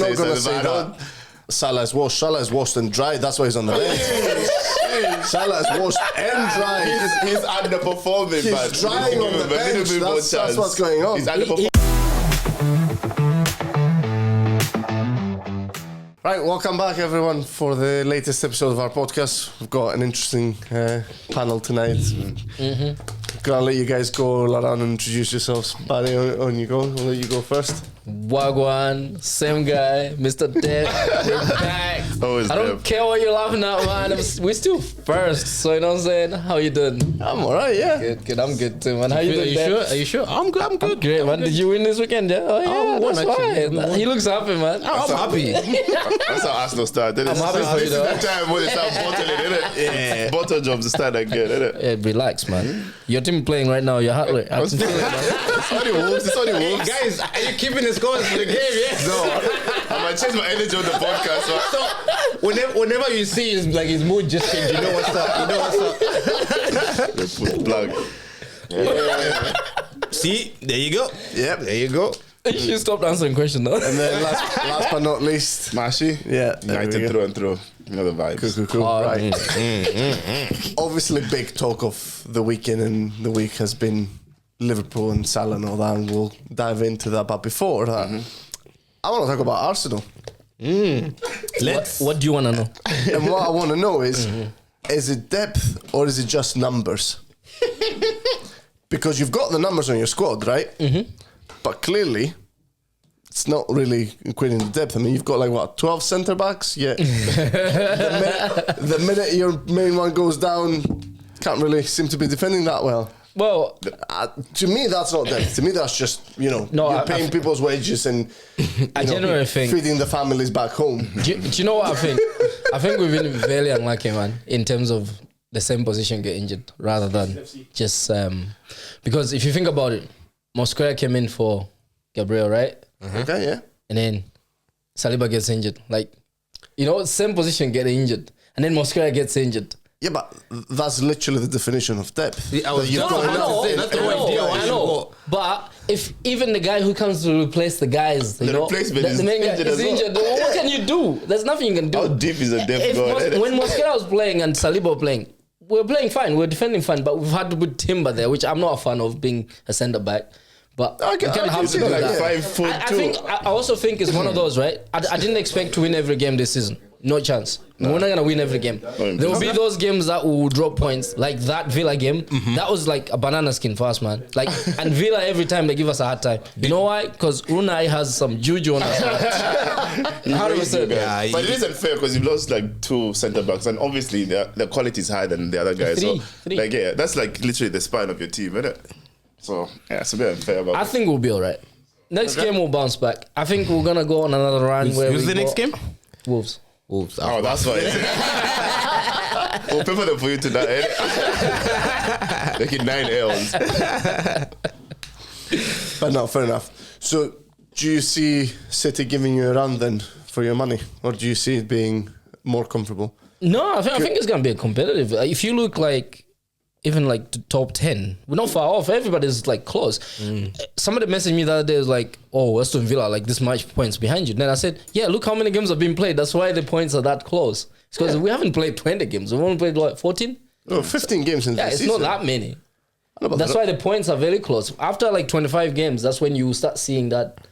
not going to say that. Salah is washed. Salah is washed and dried. That's why he's on the bench. Salah is washed and dried. He's underperforming. He's drying on the bench. That's what's going on. He's underperforming. Right, welcome back everyone for the latest episode of our podcast. We've got an interesting panel tonight. Gonna let you guys go around and introduce yourselves. Barry, on you go. I'll let you go first. Wagwan, same guy, Mr. Dev. We're back. I don't care what you're laughing at, man. We're still first, so you know what I'm saying? How you doing? I'm alright, yeah. Good. I'm good too, man. How you doing, Dev? Are you sure? I'm good. I'm great, man. Did you win this weekend? Yeah. Oh, yeah, that's fine. He looks happy, man. I'm happy. That's how Arsenal started. I'm happy for you, though. This is the time when they start bottling, innit? Yeah. Bottle jobs start again, innit? Yeah, relax, man. Your team playing right now. Your heart rate. It's only Wolves. Guys, are you keeping the scores for the game? Yes. No, I might change my energy on the podcast. So whenever you see his mood just change, you know what's up. Plug. See, there you go. Yep. There you go. You should stop answering questions, though. And then last but not least, Mashi. Yeah, United through and through. You know the vibes. Cool. Right. Obviously, big talk of the weekend and the week has been Liverpool and Salah and all that, and we'll dive into that. But before that, I want to talk about Arsenal. What do you want to know? And what I want to know is it depth or is it just numbers? Because you've got the numbers on your squad, right? But clearly, it's not really equating the depth. I mean, you've got 12 centre backs. Yeah. the minute your main one goes down, can't really seem to be defending that well. Well, to me, that's not depth. To me, that's just you're paying people's wages and I genuinely think feeding the families back home. Do you know what I think? I think we've been very unlucky, man, in terms of the same position get injured rather than just because if you think about it, Mosquera came in for Gabriel, right? Okay, yeah. And then Saliba gets injured. Same position get injured. And then Mosquera gets injured. Yeah, but that's literally the definition of depth. I know. But if even the guy who comes to replace the guys, the replacement is main guy injured is injured, what can you do? There's nothing you can do. How deep is a depth god? When Mosquera was playing and Saliba were playing, we were playing fine, we were defending fine, but we've had to put Timber there, which I'm not a fan of being a centre back. But we can't have to do that. 5 foot I also think it's one of those, right? I didn't expect to win every game this season. No chance. We're not gonna win every game. There will be those games that will drop points, like that Villa game. That was like a banana skin for us, man. And Villa every time they give us a hard time. You know why? Because Unai has some juju on us. 100%. Yeah, but it isn't fair because you've lost 2 centre backs, and obviously the quality is higher than the other guys. Three. That's literally the spine of your team, isn't it? So it's a bit unfair. I think we'll be alright. Next game we'll bounce back. I think we're gonna go on another run. Who's the next game? Wolves. Oh, that's why. We'll pay for them for you tonight. Like in 9 L's. But no, fair enough. So, do you see City giving you a run then for your money, or do you see it being more comfortable? No, I think it's gonna be competitive. If you look even the top 10, we're not far off. Everybody's close. Somebody messaged me the other day, was Aston Villa this much points behind you. Then I said, yeah, look how many games have been played. That's why the points are that close. It's because we haven't played 20 games. We've only played 14? No, 15 games in the season. It's not that many. That's why the points are very close. After 25 games, that's when you start seeing that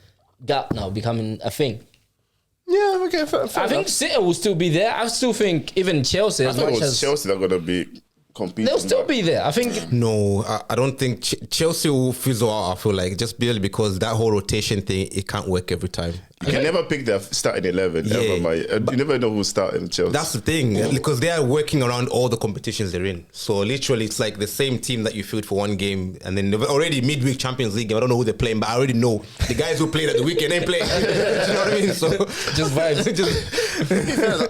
gap now becoming a thing. Yeah, okay, fair I think City will still be there. I still think even Chelsea, as much as Chelsea are going to be competing. They'll still be there. I think. No, I don't think Chelsea will fizzle out. I feel just barely because that whole rotation thing, it can't work every time. You can never pick their starting 11. Yeah, you never know who's starting Chelsea. That's the thing, because they are working around all the competitions they're in. So literally, it's the same team that you field for one game, and then already midweek Champions League game. I don't know who they're playing, but I already know the guys who played at the weekend ain't playing. You know what I mean? So just vibes.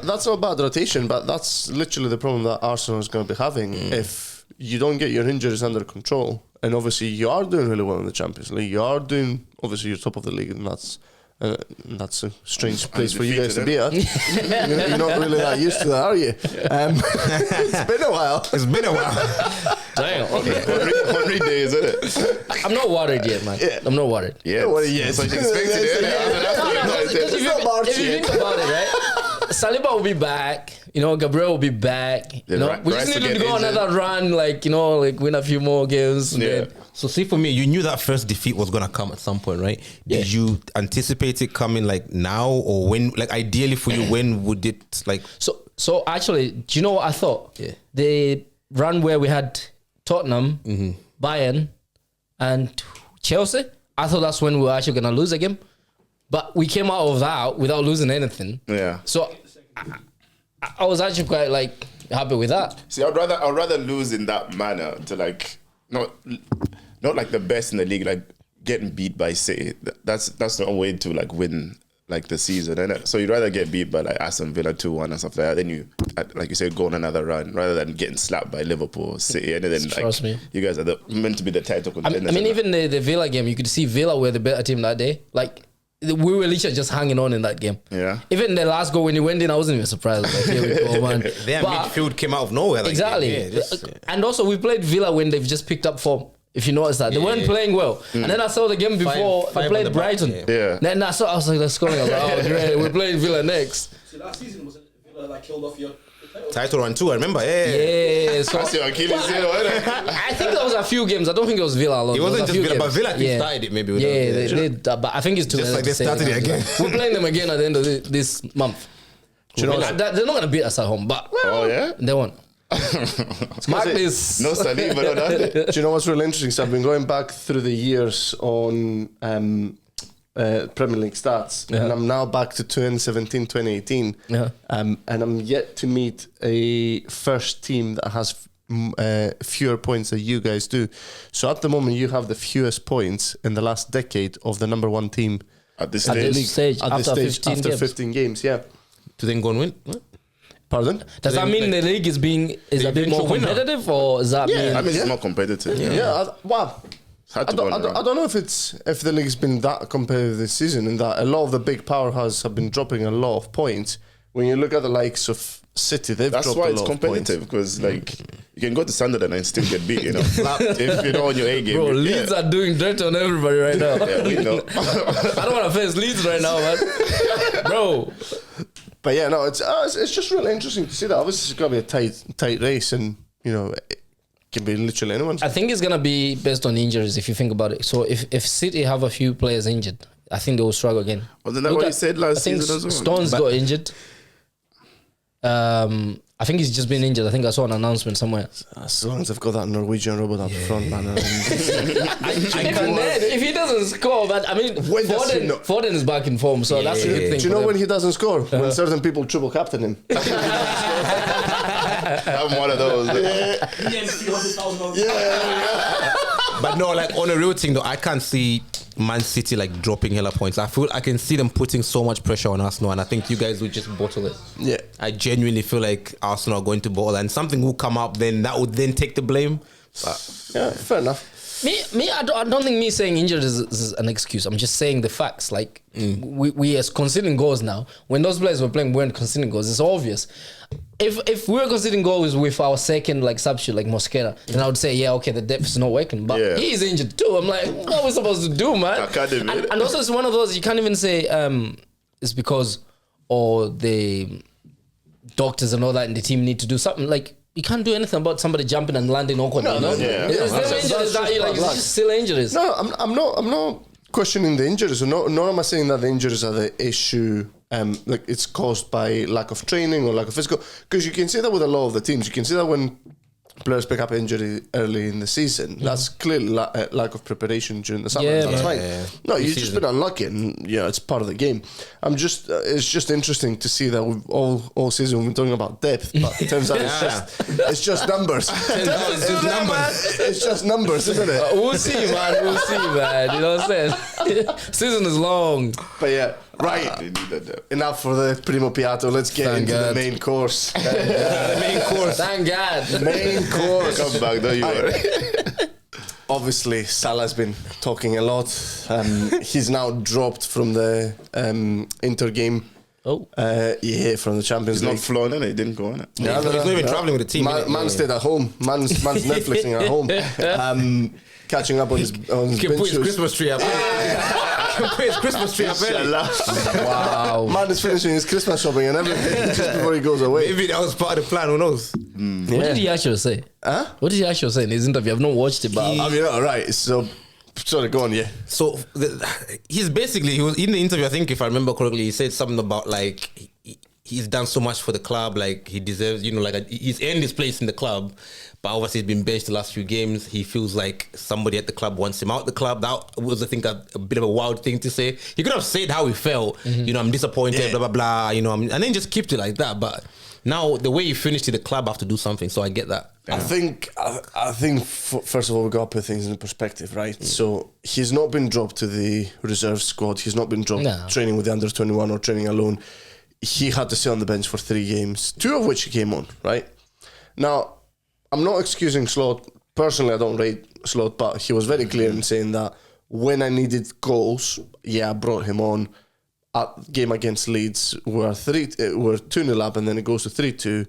That's not bad rotation, but that's literally the problem that Arsenal is going to be having if you don't get your injuries under control. And obviously, you are doing really well in the Champions League. You are doing obviously you're top of the league, and that's That's a strange place for you guys to be at. You're not really that used to that, are you? It's been a while. It's been a while. Damn. Okay. Henry Day, isn't it? I'm not worried yet, man. Yeah. I'm not worried. Yeah. Yes. So you expected it. Because if you think about it, right? Saliba will be back. You know, Gabriel will be back. You know, we just need to go another run, like, you know, like win a few more games. Yeah. So see, for me, you knew that first defeat was gonna come at some point, right? Did you anticipate it coming like now, or when? Like ideally for you, when would it like? So actually, do you know what I thought? Yeah. The run where we had Tottenham, Bayern, and Chelsea. I thought that's when we were actually gonna lose a game, but we came out of that without losing anything. Yeah. So I was actually quite like happy with that. See, I'd rather lose in that manner to like not like the best in the league, like getting beat by City. That's not a way to like win like the season, innit? So you'd rather get beat by like Aston Villa 2-1 and stuff like that. Then you, like you said, go on another run rather than getting slapped by Liverpool, City, and then Trust me. you guys are meant to be the title contenders. I mean even the Villa game, you could see Villa were the better team that day. Like we were literally just hanging on in that game. Yeah. Even the last goal when he went in, I wasn't even surprised. Like, here we go, man. Their midfield came out of nowhere. Like, Exactly. And also we played Villa when they've just picked up form. If you notice that, they weren't playing well. And then I saw the game before Five they played on the back, Brighton. Yeah. Then I was like, let's go. I was like, oh great, we're playing Villa next. See, last season was Villa like killed off your title. Title run too, I remember. Yeah. Yeah, so That's your Achilles heel, innit? I think there was a few games. I don't think it was Villa alone. It There was wasn't a just few Villa, but games. Villa I think started it maybe. Yeah, they did. But I think it's too Just early like to they say started it that. again. We're playing them again at the end of this month. Do you know They're not going to beat us at home, but Oh yeah. they won't. Mark this. No Saliba, no nothing. Do you know what's really interesting? So I've been going back through the years on Premier League stats, and I'm now back to 2017, 2018. Yeah. And I'm yet to meet a first team that has fewer points than you guys do. So at the moment, you have the fewest points in the last decade of the number one team At this At stage. this stage, at this after stage 15 after games. 15 games. Yeah. To then go and win. What? Pardon? Does that mean the league is a bit eventual more winner. competitive, or is that mean? I mean, it's more competitive. Yeah. Wow. It's hard I to go don't, on I don't know if the league's been that competitive this season, and that a lot of the big powerhouses have been dropping a lot of points. When you look at the likes of City, they've That's dropped why a it's lot of points. competitive, because like you can go to Sunderland and still get beat, you know. If you're not on your A game. Bro, yeah. Leeds are doing dirt on everybody right now. Yeah, we know. I don't want to face Leeds right now, man. Bro, But yeah, no, it's just really interesting to see that. Obviously, it's going to be a tight race, and you know, it can be literally anyone's. I think it's gonna be based on injuries if you think about it. So if City have a few players injured, I think they will struggle again. Wasn't that Look what you at- said last I think season as well? Stones got injured. I think he's just been injured. I think I saw an announcement somewhere. As long as I've got that Norwegian robot up front, man. If he doesn't score, but I mean, When does he not- Foden is back in form, so that's a good thing. Do you know for when them. he doesn't score? When certain people triple captain him. I'm one of those. But no, like on a real thing though, I can't see Man City like dropping hella points. I feel I can see them putting so much pressure on Arsenal, and I think you guys will just bottle it. Yeah. I genuinely feel like Arsenal are going to bottle, and something will come up. Then that would then take the blame. But Yeah, fair enough. Me, I don't think me saying injured is an excuse. I'm just saying the facts. Like we are conceding goals now. When those players were playing, we weren't conceding goals. It's obvious. If we were conceding goals with our second like substitute like Mosquera, then I would say yeah, okay, the depth is not working. But Yeah. he's injured too. I'm like, what are we supposed to do, man? Academy. And also it's one of those you can't even say it's because or the doctors and all that and the team need to do something like. You can't do anything about somebody jumping and landing awkwardly, you know? yeah. It's them That's injuries that you like, just it's just still injuries. No, I'm not questioning the injuries. Nor am I saying that the injuries are the issue. Like it's caused by lack of training or lack of physical. Because you can see that with a lot of the teams. You can see that when players pick up injury early in the season, that's clearly lack of preparation during the summer. Yeah, That's man. fine. Yeah. No, you've just been unlucky, and it's part of the game. It's just interesting to see that we've all season we've been talking about depth, but it turns out it's just numbers. It's just numbers, isn't it? We'll see, man. We'll see, man. You know what I'm saying? Season is long. But yeah, right. They needed that. Enough for the primo piatto. Let's get Thank into God. the main course. Main course. Thank God. Main course. Come back, don't you worry. obviously, Salah's been talking a lot. He's now dropped from the Inter game. Oh. Yeah, from the Champions He's League. not flown in it. He didn't go in it. He's not even traveling with the team. Man stayed at home. Man's Netflixing at home. Catching up on his He can bench put his shows. Christmas tree up. He can put his Christmas tree up. early. Wow. Man is finishing his Christmas shopping and everything just before he goes away. Maybe that was part of the plan. Who knows? What did he actually say? Huh? What did he actually say in his interview? I've not watched it, but I mean, all right. So, sorry, go on, yeah. So he was in the interview. I think if I remember correctly, he said something about like he's done so much for the club, like he deserves, like he's earned his place in the club. But obviously, he's been benched the last few games. He feels like somebody at the club wants him out the club. That was, I think, a bit of a wild thing to say. He could have said how he felt. I'm disappointed, blah, blah, blah. And then just kept it like that. But now, the way he finished it, the club have to do something. So I get that. I think first of all, we got to put things in perspective, right? So he's not been dropped to the reserve squad. He's not been dropped training with the under 21 or training alone. He had to sit on the bench for 3 games, 2 of which he came on, right? Now, I'm not excusing Slot. Personally, I don't rate Slot, but he was very clear in saying that when I needed goals, I brought him on. At game against Leeds, we're 2-0 up, and then it goes to 3-2.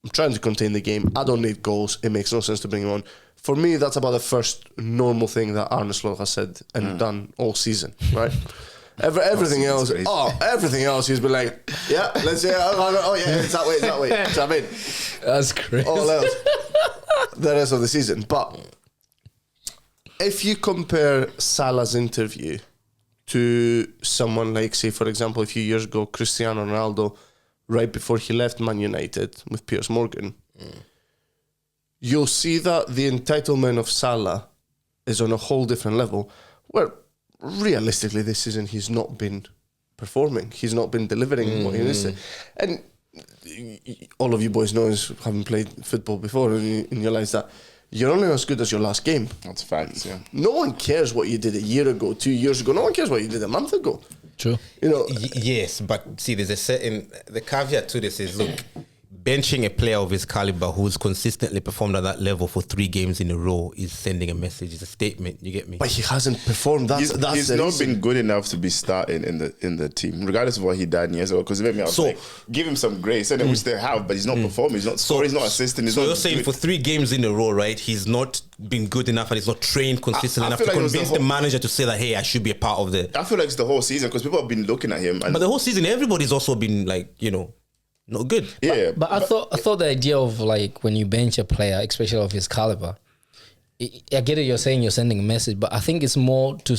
I'm trying to contain the game. I don't need goals. It makes no sense to bring him on. For me, that's about the first normal thing that Arne Slot has said and done all season, right? Everything else, he's been like, let's say, it's that way. Do you know what I mean? that's crazy. All else, the rest of the season. But if you compare Salah's interview to someone like, say, for example, a few years ago, Cristiano Ronaldo, right before he left Man United with Piers Morgan, you'll see that the entitlement of Salah is on a whole different level, where realistically this season he's not been performing. He's not been delivering what he needs to. And all of you boys know, having played football before, and you realise that you're only as good as your last game. That's facts, yeah. No one cares what you did a year ago, 2 years ago. No one cares what you did a month ago. True. Yes, but see, there's the caveat to this is, look, benching a player of his caliber who's consistently performed at that level for 3 games in a row is sending a message, it's a statement, you get me? But he hasn't performed. That's He's the not reason. been good enough to be starting in the team, regardless of what he done years ago. Because I was like, give him some grace, and then we still have, but he's not performing, he's not scoring, he's not assisting. So you're saying for 3 games in a row, right, he's not been good enough and he's not trained consistently enough to feel like it was convince the manager to say that, hey, I should be a part of the... I feel like it's the whole season, because people have been looking at him. And But the whole season, everybody's also been like, not good. yeah, But I thought the idea of like when you bench a player, especially of his caliber, I get it. You're saying you're sending a message, but I think it's more to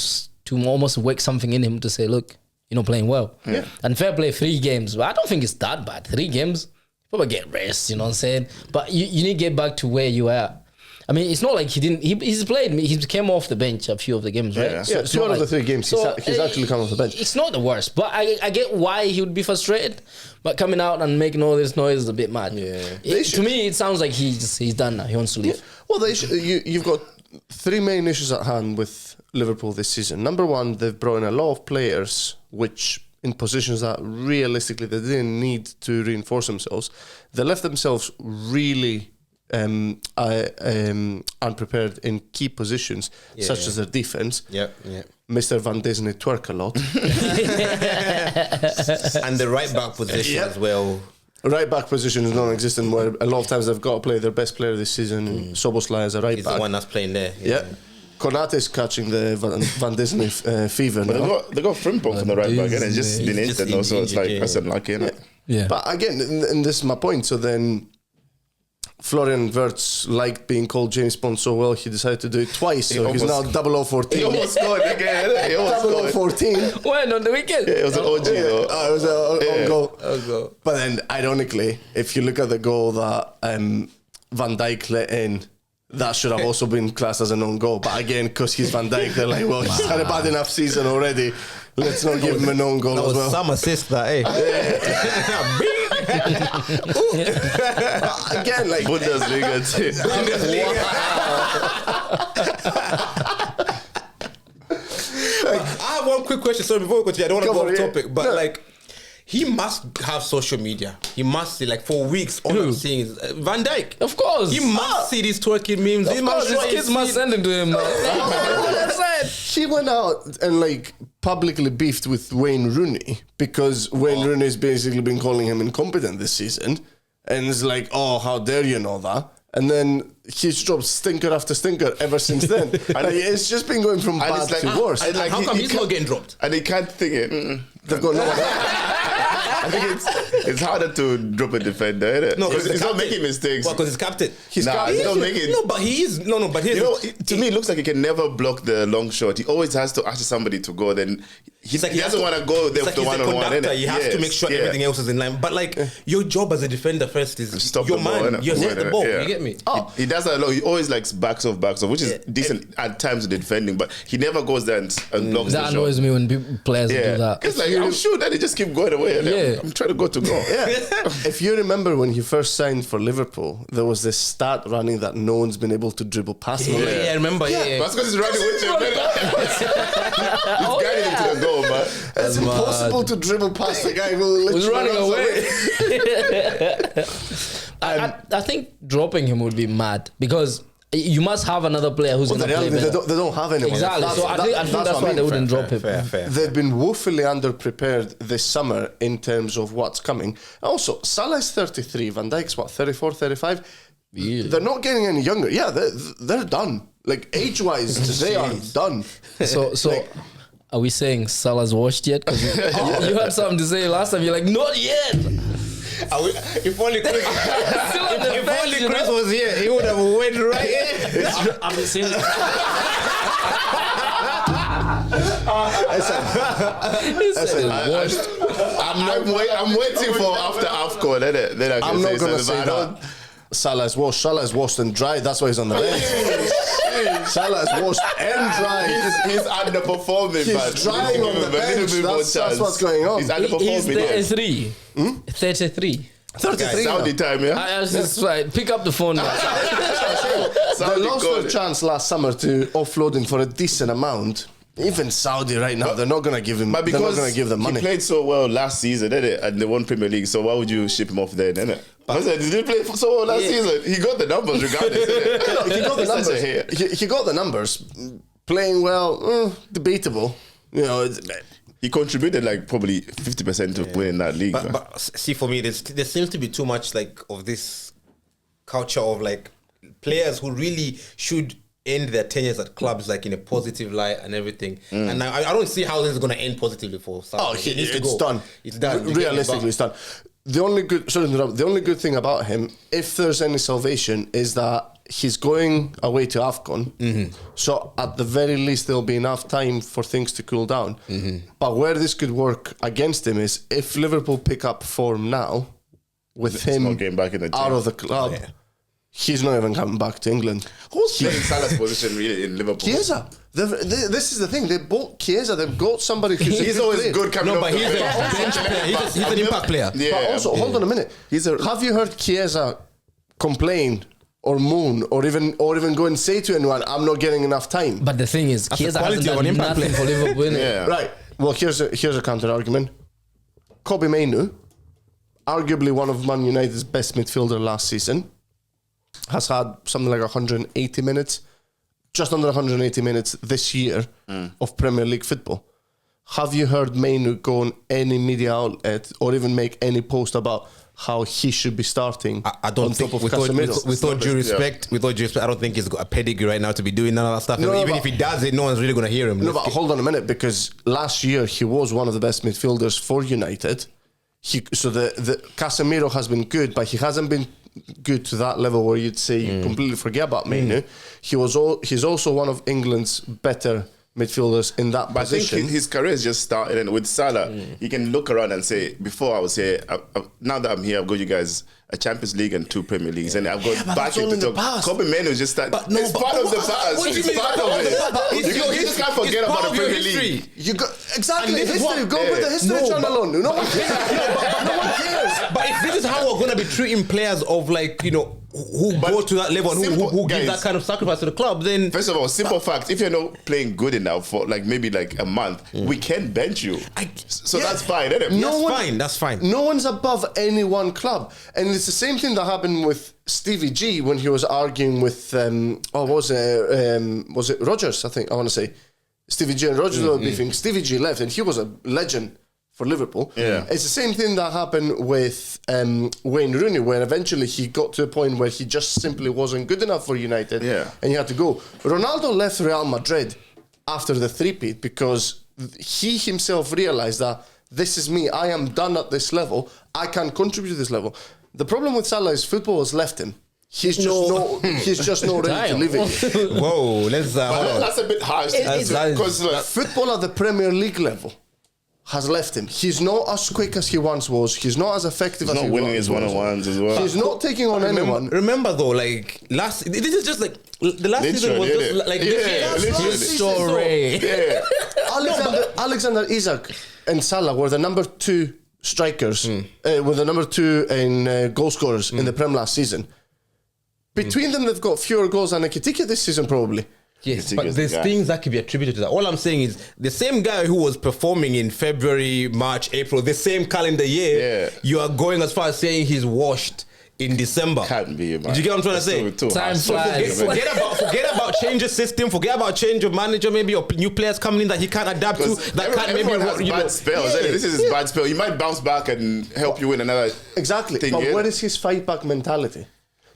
almost wake something in him to say, look, you're not playing well. Yeah. And fair play, 3 games. But I don't think it's that bad. 3 games, probably get rest. You know what I'm saying? But you need to get back to where you are. I mean, it's not like he's played. He came off the bench a few of the games, right? Yeah. Yeah, 2 out of the 3 games, he's actually come off the bench. It's not the worst, but I get why he would be frustrated. But coming out and making all this noise is a bit mad. Yeah. To me, it sounds like he's done now. He wants to leave. Well, you've got 3 main issues at hand with Liverpool this season. Number one, they've brought in a lot of players which in positions that realistically they didn't need to reinforce themselves. They left themselves really unprepared in key positions, such as their defense. Mr. Van Disney twerk a lot. And the right back position as well. Right back position is non-existent, where a lot of times they've got to play their best player this season, Szoboszlai, as a right He's back. the one that's playing there. Yeah. Konate's catching the Van Disney fever but now. they got Frimpong on the right back, and it's just been He's just injured now, so it's like injured, that's unlucky, innit? Yeah. But again, and this is my point, so then Florian Wirtz liked being called James Bond so well, he decided to do it twice, so he's now 0014. He almost scored again. He almost scored. 0014. When on the weekend? Yeah, it was an OG though. It was an own goal. But then, ironically, if you look at the goal that Van Dijk let in, that should have also been classed as an own goal. But again, because he's Van Dijk, they're like, well, he's had a bad enough season already. Let's not give him an own goal That as was well. some assist that, eh? Again, like Bundesliga too. I have one quick question. Sorry, before we continue, I don't want to go off topic, but like, he must have social media. He must see, like, for weeks, all I'm seeing is Van Dijk. Of course. He must see these twerking memes. Of course, his kids must send him to him. He went out and like publicly beefed with Wayne Rooney because Wayne Rooney's basically been calling him incompetent this season, and it's like, oh, how dare you know that? And then he's dropped stinker after stinker ever since then. And it's just been going from bad to worse. And how come he's not getting dropped? And he can't think it. They've got no one. I think it's harder to drop a defender, isn't it? No, because he's not making mistakes. Well, because he's captain. He's not making. No, but he is. No, but he's. You know, to me, it looks like he can never block the long shot. He always has to ask somebody to go. Then he doesn't want to go there for one-on-one. He has to make sure everything else is in line. But like your job as a defender first is stop your the ball, man. You set the ball. You get me? He does that a lot. He always likes backs off, which is decent at times with defending, but he never goes there and blocks the shot. That annoys me when players do that. It's like, I'm sure that they just keep going away. Yeah. I'm trying to go to goal. Yeah. If you remember when he first signed for Liverpool, there was this stat running that no one's been able to dribble past him. Yeah, I remember. Yeah. That's because he's running with him. He's guiding him to the goal, man. It's impossible to dribble past the guy who Who's running runs away. I think dropping him would be mad because you must have another player who's going to play better. They don't have anyone. Exactly. So I think that's why they wouldn't drop him. Fair. They've been woefully underprepared this summer in terms of what's coming. Also, Salah's 33, Van Dijk's what, 34, 35? Yeah. They're not getting any younger. Yeah, they're done. Like age-wise, they are done. So are we saying Salah's washed yet? Because you had something to say last time. You're like, not yet. If only Chris, Chris was here, he would have went right in. I've been saying I'm waiting for after AFCON, then I can I'm say not going to something. say that. Salah's washed and dry. That's why he's on the bench. Salah's washed and dry. He's underperforming, He's man. drying on the bench. That's what's going on. He's underperforming. He's 33. 33. 33 Saudi now. time, yeah? That's right. Pick up the phone now. They lost their chance last summer to offload him for a decent amount. Even Saudi right now, they're not going to give him. But they're not because going to give them money. he played so well last season, didn't it? And they won Premier League. So why would you ship him off then, innit? Did he play so well last season? He got the numbers regardless. He got the numbers. He got the numbers. Playing well, debatable. You know. He contributed like probably 50% of winning that league. But see, for me, there seems to be too much like of this culture of like players who really should end their tenures at clubs like in a positive light and everything. And I don't see how this is going to end positively for Salah. Oh, it's done. It's done. Realistically, it's done. The only good thing about him, if there's any salvation, is that he's going away to AFCON. So at the very least, there'll be enough time for things to cool down. But where this could work against him is if Liverpool pick up form now, with him not getting back in the team. out of the club, he's not even coming back to England. Who's playing Salah's position really in Liverpool? Chiesa. This is the thing. They bought Chiesa. They've got somebody who's He's always good coming No, up. but he's a bench player. He's an impact player. Yeah. But also, hold on a minute. Have you heard Chiesa complain or moan or even go and say to anyone, "I'm not getting enough time"? But the thing is, Chiesa hasn't quality of an done impact nothing for Liverpool. innit? Yeah. Right. Well, here's a counter argument. Kobe Mainu, arguably one of Man United's best midfielder last season, has had something like 180 minutes, just under 180 minutes this year of Premier League football. Have you heard Mainu go on any media outlet or even make any post about how he should be starting I don't on think top of with Casemiro? all due respect, I don't think he's got a pedigree right now to be doing none of that stuff. No, Even but- if he does it, no one's really going to hear him. No, but hold on a minute, because last year he was one of the best midfielders for United. So the Casemiro has been good, but he hasn't been good to that level where you'd say you completely forget about Mainu. He's also one of England's better midfielders in that But I position. think his career is just started, and with Salah, he can look around and say, before I was here, now that I'm here, I've got you guys a Champions League and 2 Premier Leagues, and I've got but back that's all into in the top. past. Kobe Manu is just that. no, It's but- part of the what- past. what do you It's mean part it's of part of the it. past? You just can't forget It's about part the of your Premier history. League. You got exactly And this is history. what- Go with the history No, channel on. No one cares. but no one cares. But if this is how we're going to be treating players of like, who go to that level and who give that kind of sacrifice to the club, then First of all, simple fact: if you're not playing good enough for like maybe like a month, we can bench you. So that's fine, isn't it? That's fine. No one's above any one club, and it's the same thing that happened with Stevie G when he was arguing with was it Rodgers? I think I want to say Stevie G and Rodgers were beefing. Stevie G left, and he was a legend for Liverpool. Yeah. It's the same thing that happened with Wayne Rooney, where eventually he got to a point where he just simply wasn't good enough for United, and he had to go. Ronaldo left Real Madrid after the three-peat because he himself realised that this is me, I am done at this level, I can't contribute to this level. The problem with Salah is football has left him. He's just not ready to live it. Whoa, let's That's a bit harsh. Because Football at the Premier League level has left him. He's not as quick as he once was. He's not as effective as he was. not winning his one-on-ones as well. He's not taking on anyone. Remember though, like this is just like the last season was just like literally. Story. Alexander Isak and Salah were the number 2 strikers, were the number 2 in goal scorers in the Prem last season. Between them, they've got fewer goals than Nketiah this season, probably. Yes, but there's things that could be attributed to that. All I'm saying is the same guy who was performing in February, March, April, the same calendar year, you are going as far as saying he's washed in December. Can't be, man. Did you get what I'm trying to say? Time flies. Forget about change of system. Forget about change of manager. Maybe your new players coming in that he can't adapt to. That can't maybe has bad spells. This is his bad spell. He might bounce back and help you win another. Exactly. thing. But where is his fight back mentality?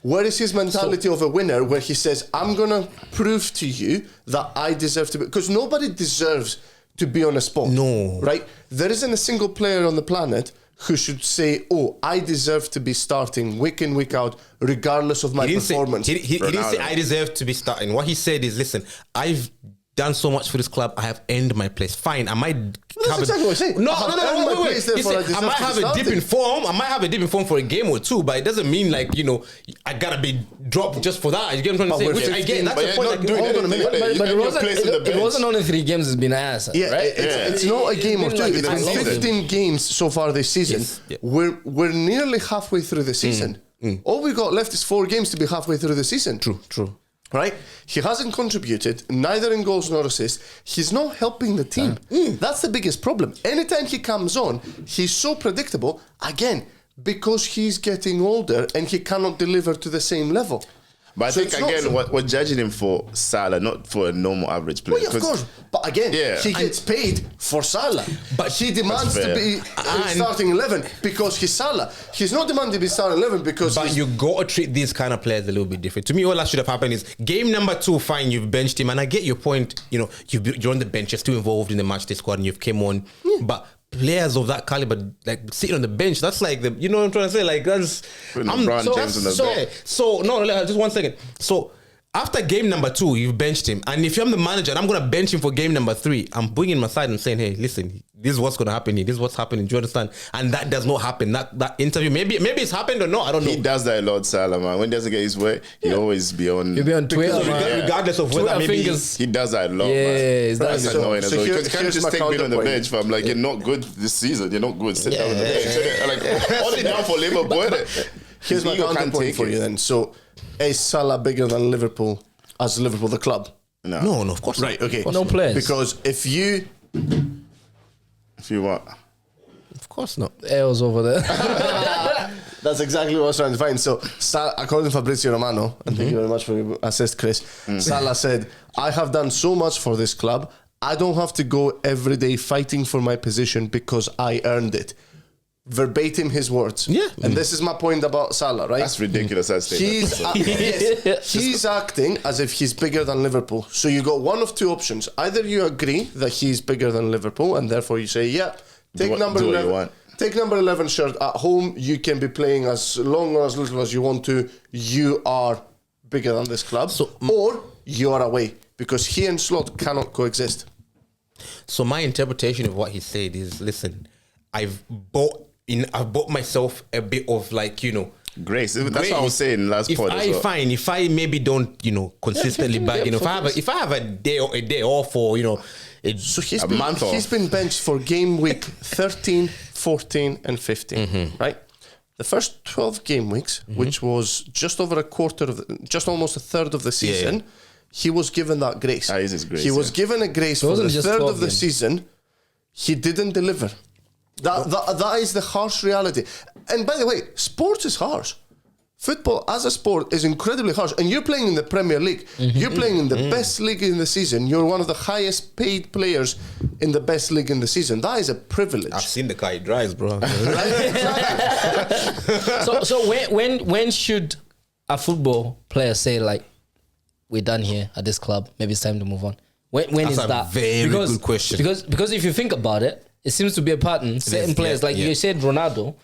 Where is his mentality of a winner where he says, I'm going to prove to you that I deserve to be... Because nobody deserves to be on a spot. No. Right? There isn't a single player on the planet who should say, oh, I deserve to be starting week in, week out, regardless of my performance. He didn't say, I deserve to be starting. What he said is, listen, I've done so much for this club, I have earned my place. Fine, I might That's exactly what I say. No, wait. He said, I might have a dip in form. I might have a dip in form for a game or two, but it doesn't mean like, I gotta be dropped just for that. You get what I'm trying to say? Which I get. That's the point. But it wasn't only 3 games. It's been ass, right? It's not a game or two. It's been 15 games so far this season. Yes. Yeah. We're nearly halfway through the season. All we got left is 4 games to be halfway through the season. True. Right? He hasn't contributed, neither in goals nor assists. He's not helping the team. That's the biggest problem. Anytime he comes on, he's so predictable, again, because he's getting older and he cannot deliver to the same level. But I think, again, we're judging him for Salah, not for a normal average player. Well, yeah, of course. But again, he gets paid for Salah. But he demands to be starting 11 because he's Salah. He's not demanding to be starting 11 because But you got to treat these kind of players a little bit different. To me, all that should have happened is game number 2, fine, you've benched him. And I get your point. You're on the bench, you're still involved in the match day squad and you've came on. But players of that caliber, like sitting on the bench, that's like the, you know what I'm trying to say? Like that's just 1 second. So after game number 2, you've benched him, and if I'm the manager and I'm gonna bench him for game number 3, I'm bringing him aside and saying, hey, listen, this is what's gonna happen here. This is what's happening. Do you understand? And that does not happen. That interview, maybe it's happened or not. I don't know. He does that a lot, Salah, man. When he doesn't get his way, he'll always be on. He'll be on Twitter, regardless of whether maybe he does that a lot. Yeah, man. That's annoying as well. Because you can't just take being on the bench. Fam. Like, you're not good this season. You're not good. Sit down on the bench. Like, hold it down for Liverpool. Here's my counterpoint for you then. So, is Salah bigger than Liverpool as Liverpool the club? No, of course right, not. okay. No players. Because if you what? Of course not. L's over there. That's exactly what I was trying to find. So, according to Fabrizio Romano, and thank you very much for your assist, Kris, Salah said, I have done so much for this club, I don't have to go every day fighting for my position because I earned it. Verbatim his words. Yeah. And this is my point about Salah, right? That's ridiculous. He's acting as if he's bigger than Liverpool. So you got one of 2 options. Either you agree that he's bigger than Liverpool and therefore you say, yeah, take number 11. Take number 11 shirt at home. You can be playing as long or as little as you want to. You are bigger than this club. Or you are away because he and Slot cannot coexist. So my interpretation of what he said is, listen, I've bought myself a bit of like, grace. That's what I was saying last pod as well. If I maybe don't, consistently bag, if I have a day off or, so he's been benched for game week 13, 14 and 15, right? the first 12 game weeks, which was just over a quarter of, just almost a third of the season, he was given that grace. Is his grace. He was given a grace for the third of the season. He didn't deliver. That is the harsh reality. And by the way, sport is harsh. Football as a sport is incredibly harsh. And you're playing in the Premier League. You're playing in the best league in the season. You're one of the highest paid players in the best league in the season. That is a privilege. I've seen the car, it drives, bro. So when should a football player say, like, we're done here at this club, maybe it's time to move on? When is that? That's a very good question. Because if you think about it, it seems to be a pattern. Certain players, like you said, Ronaldo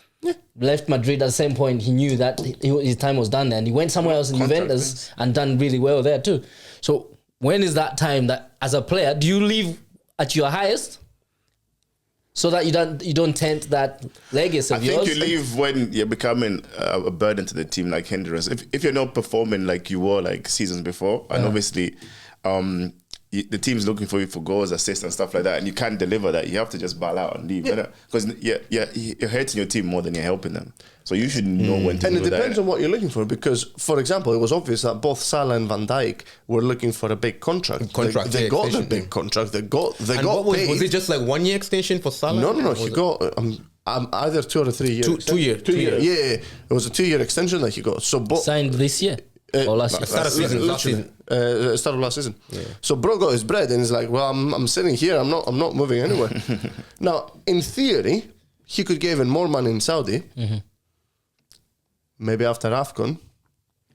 left Madrid at the same point. He knew that his time was done there, and he went somewhere else in Juventus and done really well there too. So when is that time that, as a player, do you leave at your highest so that you don't taint that legacy of yours? I think you leave when you're becoming a burden to the team, like hindrance. If you're not performing like you were like seasons before, and obviously the team's looking for you for goals, assists and stuff like that, and you can't deliver that, you have to just bail out and leave. Because you're hurting your team more than you're helping them. So you should know when to do that. And it depends on what you're looking for, because, for example, it was obvious that both Salah and Van Dijk were looking for a big contract. They got the big contract. They got paid. Was it just like 1 year extension for Salah? No. He got either 2 or 3 years. 2 year. 2 year. Yeah. It was a 2 year extension that he got. So signed this year or last year? Start of season. Start of last season. So bro got his bread and he's like, well, I'm sitting here. I'm not moving anywhere. Now, in theory, he could give him more money in Saudi. Maybe after AFCON,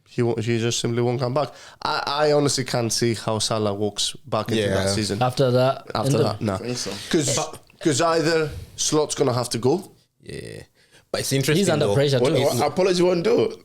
he just simply won't come back. I honestly can't see how Salah walks back into that season. After that, no. Because either Slot's going to have to go. Yeah. But it's interesting. He's under pressure too. Apology won't do it.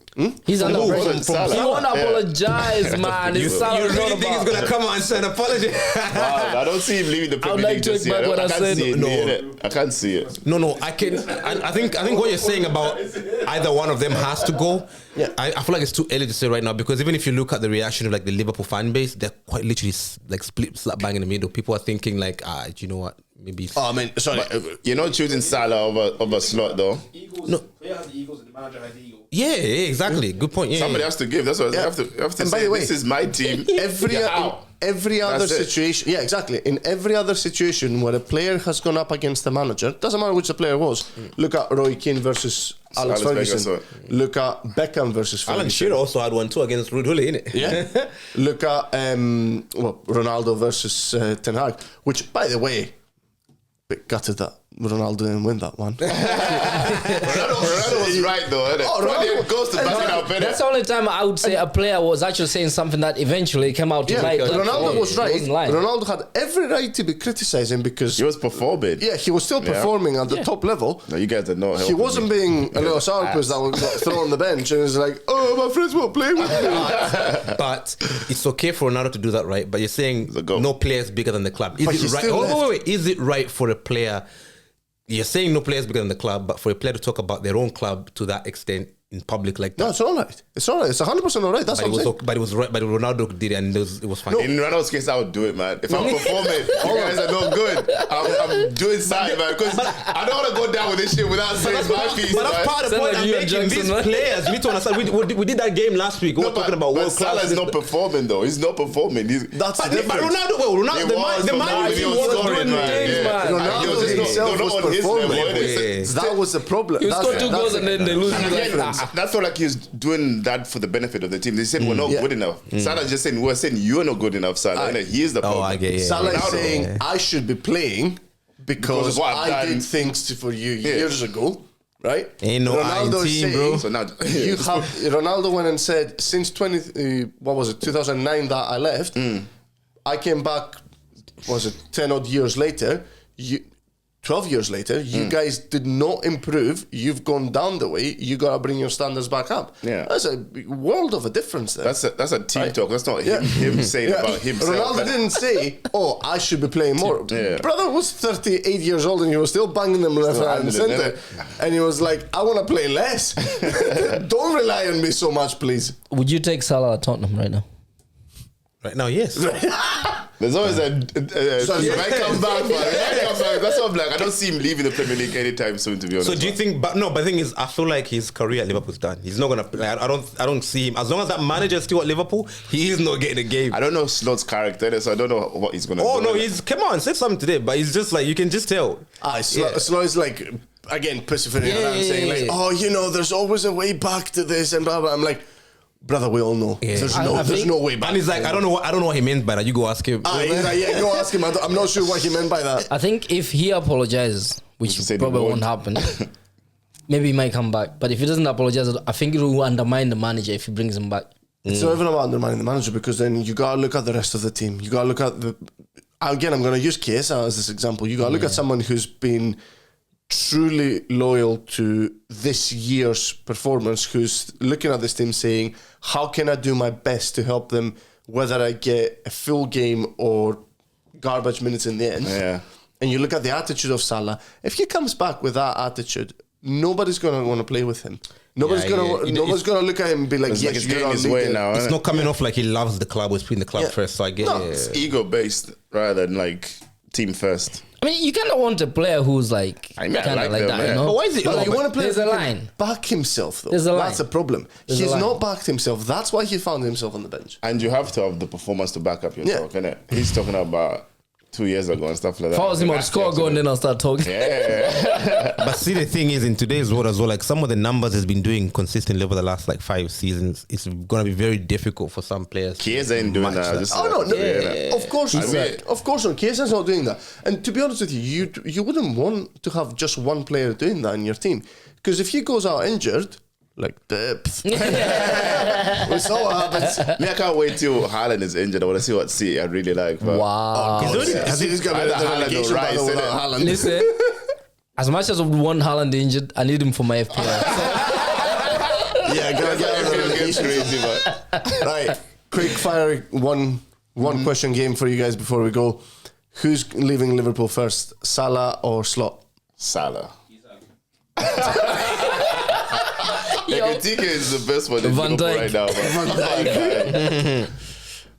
He's under pressure. Salah. He won't apologize, man. You really think he's gonna come out and say an apology? Wow, I don't see him leaving the Premier I would like League to just take back yet. what I can't said. see it. No. I can't see it. No, I can. I think what you're saying about either one of them has to go. Yeah, I feel like it's too early to say right now, because even if you look at the reaction of like the Liverpool fan base, they're quite literally like slap bang in the middle. People are thinking like, do you know what? Maybe. You're not choosing Salah over Slot though. The player has the Eagles and the manager has the Eagles. Yeah, exactly. Good point. Yeah, Somebody has to give. That's what I have to And say. by the way, this is my team. Every other situation, yeah, exactly. In every other situation where a player has gone up against the manager, doesn't matter which the player was. Look at Roy Keane versus Alex Ferguson. Look at Beckham versus Ferguson. Alan Shearer also had one too against Ruud Gullit, innit? Yeah. Look at Ronaldo versus Ten Hag, which, by the way, bit gutted that Ronaldo didn't win that one. Ronaldo was right though, isn't it? Ronaldo goes to back it up, innit? That's the only time I would say a player was actually saying something that eventually came out to light. Ronaldo was right. Wasn't lying. Ronaldo had every right to be criticising because He was performing. yeah, he was still performing at the top level. No, you guys are not He helping wasn't me. being a little sourpuss that was got thrown on the bench and was like, oh, my friends won't play with me. But it's okay for Ronaldo to do that, right? But you're saying no player is bigger than the club. But Is he's it right? still left. Wait. Is it right for a player? You're saying no player is bigger than the club, but for a player to talk about their own club to that extent in public like that. No, it's all right. It's all right. It's 100% all right. That's But what I'm saying. it was right. But Ronaldo did it, and it was fine. In Ronaldo's case, I would do it, man. If I'm performing, you guys are not good. I'm doing something, man. Because I don't want to go down with this shit without saying my piece, But man. that's part of the Sound point like I'm you and making. Johnson, These man. players, you need to understand. We did that game last week. We were talking about world class. Salah's not performing though. He's not performing. That's the But difference. Ronaldo, the man he was was doing scoring, man. things, Yeah. man. Ronaldo He was himself not was on his performing. level, innit? That was the problem. You score That's 2 goals the- and then they lose. that's the Like, difference. That's not like he's doing that for the benefit of the team. They said we're not Yeah. good enough. Salah's just saying we're saying you're not good enough, Salah. innit? He is the problem. I get it. Salah is Ronaldo. saying, I should be playing because of what I've I done. did things for you years ago, right? Ain't no Ronaldo is 19, saying, bro. So now you have Ronaldo went and said since 2009 that I left, I came back. Was it 10 odd years later? 12 years later, you guys did not improve. You've gone down the way. You gotta bring your standards back up. Yeah. That's a world of a difference there. that's a team talk. That's not him saying about himself. Ronaldo didn't say, "Oh, I should be playing more." Yeah. Brother was 38 years old and he was still banging them left, right, and handling centre. it. And he was like, "I want to play less. Don't rely on me so much, please." would you take Salah at Tottenham right now? Right now, yes. There's always he might come back, man. He might come back. That's what I'm like. I don't see him leaving the Premier League anytime soon, to be honest. So do you think? But the thing is, I feel like his career at Liverpool's done. He's not gonna. Like, I don't see him as long as that manager is still at Liverpool. He is not getting a game. I don't know Slot's character, so I don't know what he's gonna do. Oh no, come on, said something today, but he's just like you can just tell. Slow is like again persevering around saying like, oh, you know, there's always a way back to this and blah blah. I'm like, brother, we all know. Yeah. There's no way back. And he's like, I don't know what he meant by that. You go ask him. He's like, yeah, go ask him. I'm not sure what he meant by that. I think if he apologizes, which probably won't happen, maybe he might come back. But if he doesn't apologize, I think it will undermine the manager if he brings him back. It's not even about undermining the manager, because then you gotta look at the rest of the team. You gotta look at again, I'm gonna use Chiesa as this example. You gotta look at someone who's been truly loyal to this year's performance, who's looking at this team saying, how can I do my best to help them, whether I get a full game or garbage minutes in the end. Yeah. And you look at the attitude of Salah. If he comes back with that attitude, nobody's going to want to play with him. Nobody's going to look at him and be like, yes, it's getting his way now. It's not coming off like he loves the club, was putting the club first, so I get it. It's ego-based rather than like team first. I mean, you kind of want a player who's like, I like that, them, you know? But why is it? But you want to play there's a line. Back himself, though. There's a line. That's a problem. He's not backed himself. That's why he found himself on the bench. And you have to have the performance to back up your talk, innit? He's talking about 2 years ago and stuff like that. If I was him, I'd score a goal and then I'll start talking. Yeah. But see, the thing is, in today's world as well, like some of the numbers he's been doing consistently over the last like 5 seasons, it's going to be very difficult for some players. Chiesa ain't doing that. Of course not. Of course not. Chiesa's not doing that. And to be honest with you, you wouldn't want to have just one player doing that in your team, because if he goes out injured, like depth. We saw what happens. I can't wait till Haaland is injured. I want to see what City I really like. But Wow. He's got a relegation battle without Haaland. Listen, as much as I would want Haaland injured, I need him for my FPL. Yeah, gotta get out of the relegation. crazy, but Right, quick fire one question game for you guys before we go. Who's leaving Liverpool first, Salah or Slot? Salah. Ekitike is the best one in Van Liverpool Dijk. right now.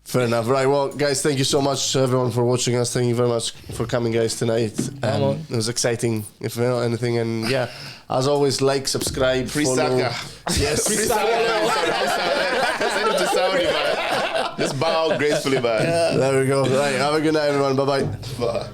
Fair enough. Right, well, guys, thank you so much, everyone, for watching us. Thank you very much for coming, guys, tonight. It was exciting, if you know anything. And yeah, as always, like, subscribe, Free follow. Saka. Yes, Free Saka. Send him to Saudi, man. Just bow gracefully, man. There we go. Right, have a good night, everyone. Bye-bye. Bye.